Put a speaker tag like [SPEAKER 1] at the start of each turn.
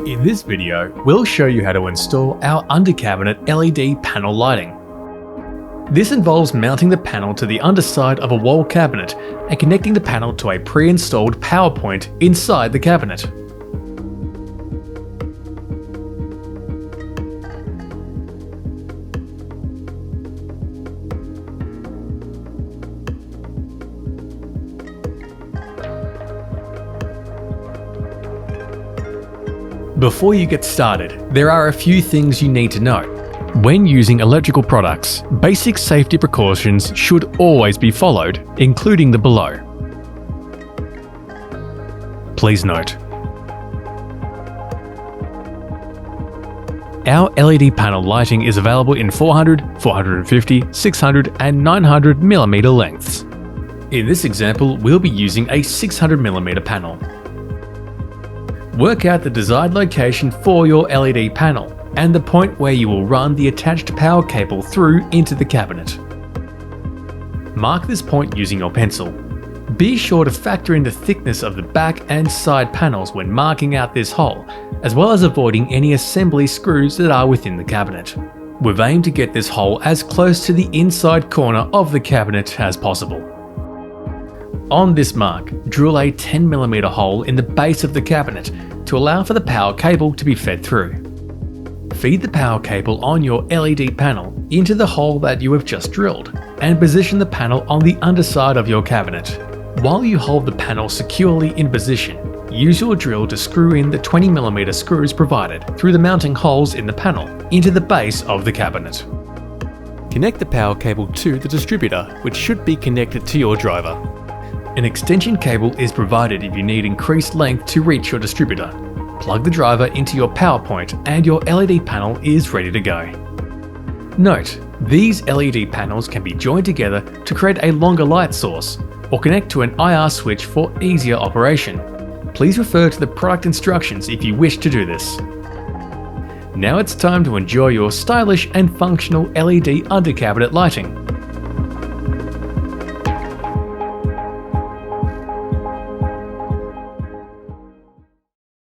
[SPEAKER 1] In this video, we'll show you how to install our under-cabinet LED panel lighting. This involves mounting the panel to the underside of a wall cabinet and connecting the panel to a pre-installed power point inside the cabinet. Before you get started, there are a few things you need to know. When using electrical products, basic safety precautions should always be followed, including the below. Please note, our LED panel lighting is available in 400, 450, 600 and 900mm lengths. In this example, we'll be using a 600mm panel. Work out the desired location for your LED panel and the point where you will run the attached power cable through into the cabinet. Mark this point using your pencil. Be sure to factor in the thickness of the back and side panels when marking out this hole, as well as avoiding any assembly screws that are within the cabinet. We've aimed to get this hole as close to the inside corner of the cabinet as possible. On this mark, drill a 10mm hole in the base of the cabinet to allow for the power cable to be fed through. Feed the power cable on your LED panel into the hole that you have just drilled and position the panel on the underside of your cabinet. While you hold the panel securely in position, use your drill to screw in the 20mm screws provided through the mounting holes in the panel into the base of the cabinet. Connect the power cable to the distributor, which should be connected to your driver. An extension cable is provided if you need increased length to reach your distributor. Plug the driver into your power point and your LED panel is ready to go. Note, these LED panels can be joined together to create a longer light source or connect to an IR switch for easier operation. Please refer to the product instructions if you wish to do this. Now it's time to enjoy your stylish and functional LED under cabinet lighting.